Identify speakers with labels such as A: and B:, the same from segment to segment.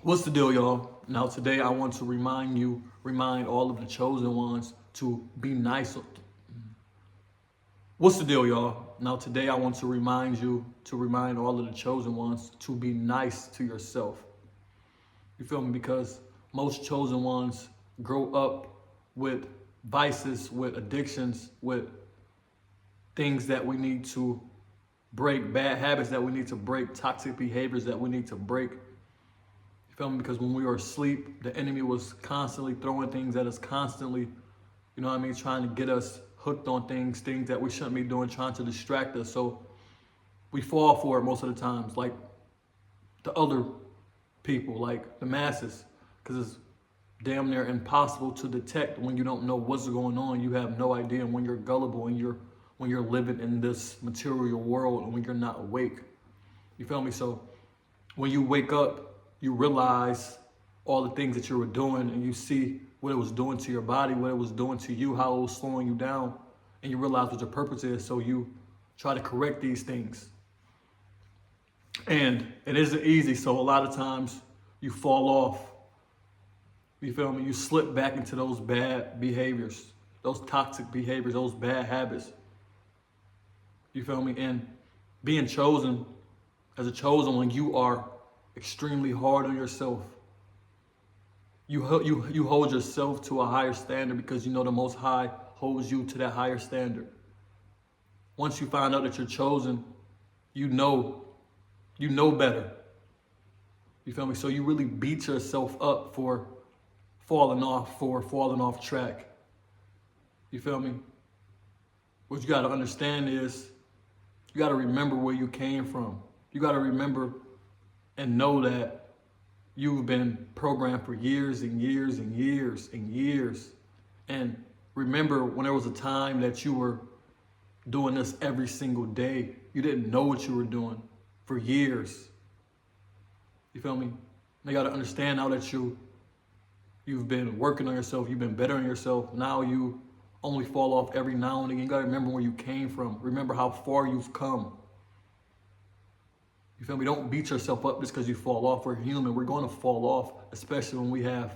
A: What's the deal, y'all? Now, today I want to remind all of the chosen ones to be nice. What's the deal, y'all? Now, today I want to remind all of the chosen ones to be nice to yourself. You feel me? Because most chosen ones grow up with vices, with addictions, with things that we need to break, bad habits that we need to break, toxic behaviors that we need to break. You feel me? Because when we were asleep, the enemy was constantly throwing things at us, constantly, trying to get us hooked on things that we shouldn't be doing, trying to distract us. So we fall for it most of the times, like the other people, like the masses, because it's damn near impossible to detect when you don't know what's going on. You have no idea when you're gullible and when you're living in this material world and when you're not awake. You feel me? So when you wake up, you realize all the things that you were doing and you see what it was doing to your body, what it was doing to you, how it was slowing you down, and you realize what your purpose is. So you try to correct these things. And it isn't easy. So a lot of times you fall off. You feel me? You slip back into those bad behaviors, those toxic behaviors, those bad habits. You feel me? And being chosen, as a chosen one, you are extremely hard on yourself. You hold yourself to a higher standard because you know the Most High holds you to that higher standard. Once you find out that you're chosen, you know better. You feel me? So you really beat yourself up for falling off track. You feel me? What you got to understand is you got to remember where you came from. You got to remember and know that you've been programmed for years and years and years and years. And remember when there was a time that you were doing this every single day. You didn't know what you were doing for years. You feel me? You got to understand now that you've been working on yourself, you've been bettering yourself. Now you only fall off every now and again. You got to remember where you came from. Remember how far you've come. You feel me? Don't beat yourself up just because you fall off. We're human. We're going to fall off, especially when we have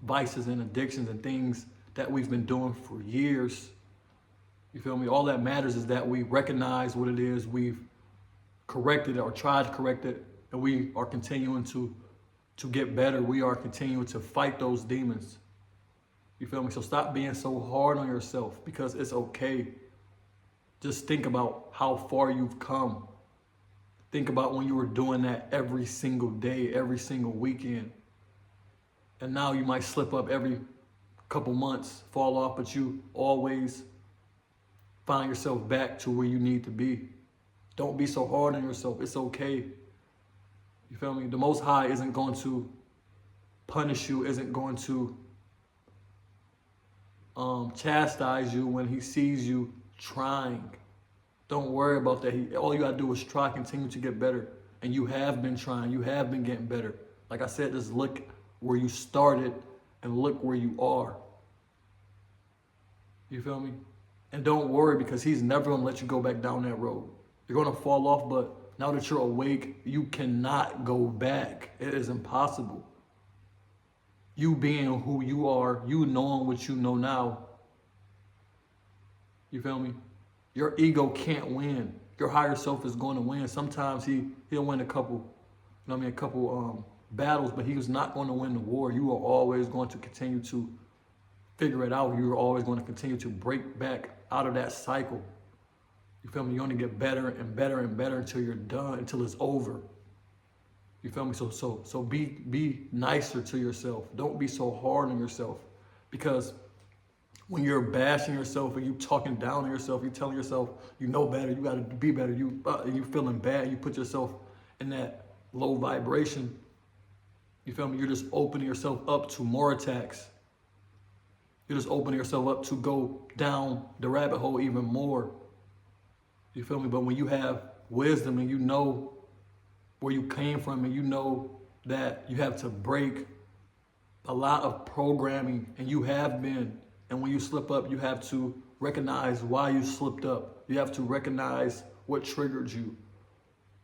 A: vices and addictions and things that we've been doing for years. You feel me? All that matters is that we recognize what it is we've corrected it or tried to correct it, and we are continuing to get better. We are continuing to fight those demons. You feel me? So stop being so hard on yourself because it's okay. Just think about how far you've come. Think about when you were doing that every single day, every single weekend. And now you might slip up every couple months, fall off, but you always find yourself back to where you need to be. Don't be so hard on yourself. It's okay. You feel me? The Most High isn't going to punish you, isn't going to chastise you when he sees you trying. Don't worry about that. All you got to do is try, continue to get better. And you have been trying. You have been getting better. Like I said, just look where you started and look where you are. You feel me? And don't worry because he's never going to let you go back down that road. You're going to fall off, but now that you're awake, you cannot go back. It is impossible. You being who you are, you knowing what you know now. You feel me? Your ego can't win. Your higher self is going to win. Sometimes he'll win a couple battles, but he was not going to win the war. You are always going to continue to figure it out. You're always going to continue to break back out of that cycle. You feel me? You only get better and better and better until you're done, until it's over. You feel me? So be nicer to yourself. Don't be so hard on yourself. Because when you're bashing yourself and you talking down on yourself, you telling yourself you know better, you got to be better, you feeling bad, you put yourself in that low vibration. You feel me? You're just opening yourself up to more attacks. You're just opening yourself up to go down the rabbit hole even more. You feel me? But when you have wisdom and you know where you came from and you know that you have to break a lot of programming and you have been, and when you slip up, you have to recognize why you slipped up. You have to recognize what triggered you.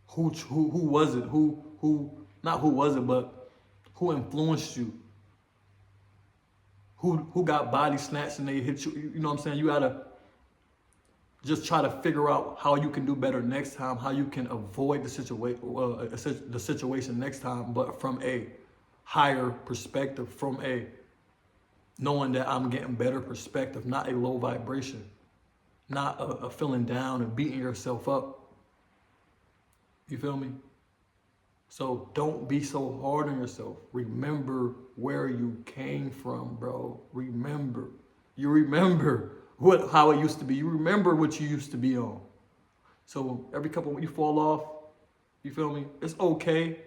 A: Who was it? Not who was it, but Who influenced you? Who got body snatched and they hit you? You know what I'm saying? You gotta just try to figure out how you can do better next time, how you can avoid the situation next time, but from a higher perspective, from a knowing that I'm getting better perspective, not a low vibration, not a feeling down and beating yourself up. You feel me? So don't be so hard on yourself. Remember where you came from, bro. Remember. You remember how it used to be. You remember what you used to be on. So every couple when you fall off, you feel me? It's okay.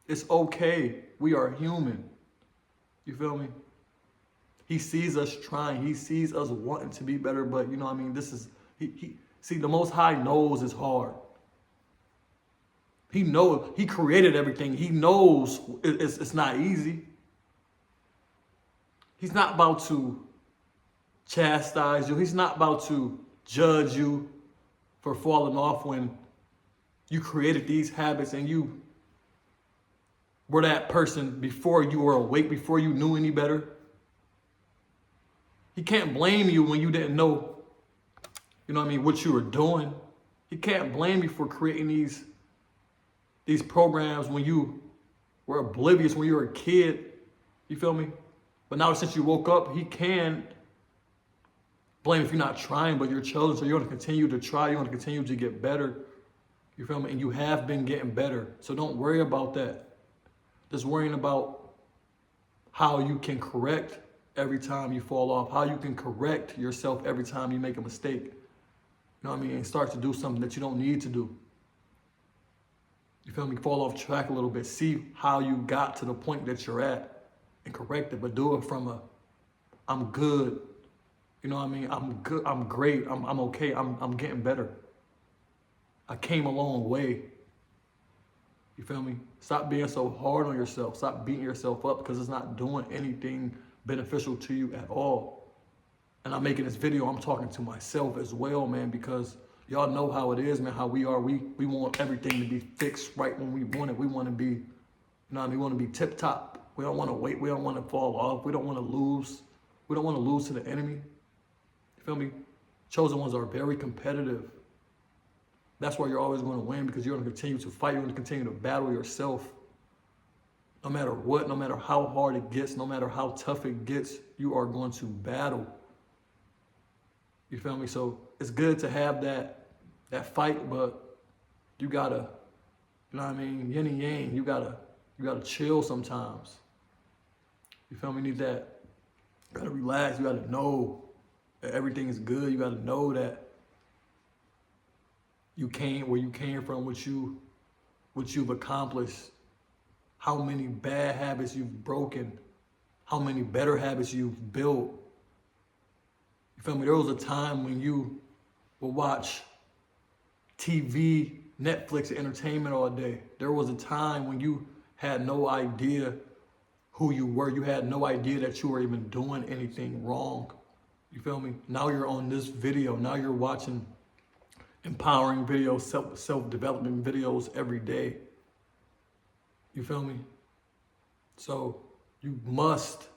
A: It's okay. We are human. You feel me? He sees us trying. He sees us wanting to be better, but you know what I mean? This is see, the Most High knows it's hard. He knows, he created everything. He knows it's not easy. He's not about to chastise you. He's not about to judge you for falling off when you created these habits and you were that person before you were awake, before you knew any better. He can't blame you when you didn't know, you know what I mean, what you were doing. He can't blame you for creating these programs when you were oblivious, when you were a kid. You feel me? But now since you woke up, he can blame if you're not trying, but you're chosen. So you're going to continue to try. You're going to continue to get better. You feel me? And you have been getting better. So don't worry about that. Just worrying about how you can correct every time you fall off, how you can correct yourself every time you make a mistake. You know what I mean? And start to do something that you don't need to do. You feel me? Fall off track a little bit. See how you got to the point that you're at and correct it, but do it from I'm good. You know what I mean? I'm good. I'm great. I'm okay. I'm getting better. I came a long way. You feel me? Stop being so hard on yourself. Stop beating yourself up because it's not doing anything beneficial to you at all. And I'm making this video, I'm talking to myself as well, man, because y'all know how it is, man, how we are. We want everything to be fixed right when we want it. We want to be, you know what I mean? We want to be tip top. We don't want to wait. We don't want to fall off. We don't want to lose. We don't want to lose to the enemy. You feel me? Chosen ones are very competitive. That's why you're always going to win, because you're going to continue to fight. You're going to continue to battle yourself. No matter what, no matter how hard it gets, no matter how tough it gets, you are going to battle. You feel me? So it's good to have that fight, but you gotta, you know what I mean, yin and yang. You gotta chill sometimes. You feel me? You need that. You gotta relax. You gotta know that everything is good. You gotta know that you came where you came from, what you've accomplished, how many bad habits you've broken, how many better habits you've built. You feel me? There was a time when you would watch TV, Netflix, and entertainment all day. There was a time when you had no idea who you were. You had no idea that you were even doing anything wrong. You feel me? Now you're on this video. Now you're watching empowering videos, self-development videos every day. You feel me? So you must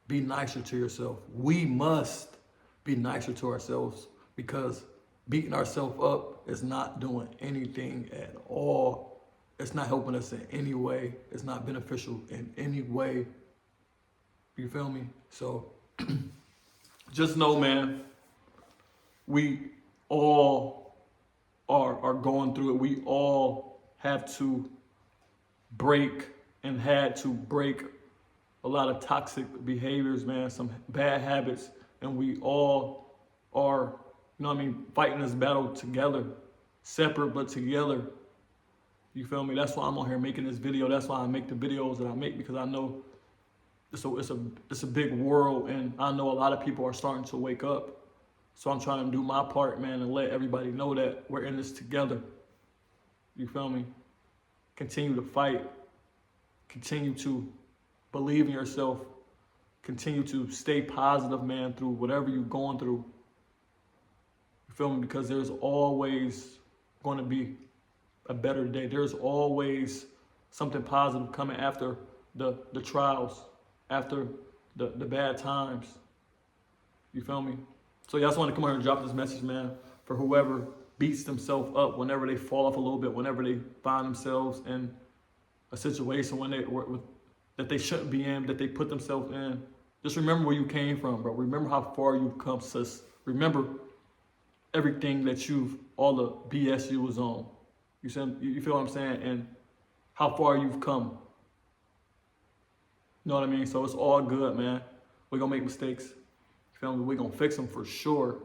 A: be nicer to yourself. We must be nicer to ourselves, because beating ourselves up is not doing anything at all. It's not helping us in any way. It's not beneficial in any way. You feel me? So just know, man, we all are going through it. We all have to break and had to break a lot of toxic behaviors, man, some bad habits, and we all are, you know what I mean, fighting this battle together, separate but together. You feel me? That's why I'm on here making this video. That's why I make the videos that I make, because I know it's a big world, and I know a lot of people are starting to wake up. So I'm trying to do my part, man, and let everybody know that we're in this together. You feel me? Continue to fight. Continue to believe in yourself. Continue to stay positive, man, through whatever you're going through. You feel me? Because there's always going to be a better day. There's always something positive coming after the trials, after the bad times. You feel me? So yeah, I just want to come here and drop this message, man, for whoever beats themselves up whenever they fall off a little bit, whenever they find themselves in a situation that they shouldn't be in, that they put themselves in. Just remember where you came from, bro. Remember how far you've come, sis. Remember everything all the BS you was on. You feel what I'm saying? And how far you've come. You know what I mean? So it's all good, man. We're going to make mistakes. You feel me? We're going to fix them for sure.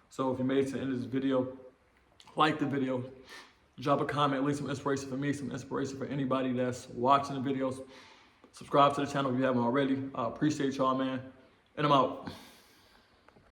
A: So if you made it to the end of this video, like the video, drop a comment, leave some inspiration for me, some inspiration for anybody that's watching the videos. Subscribe to the channel if you haven't already. I appreciate y'all, man. And I'm out.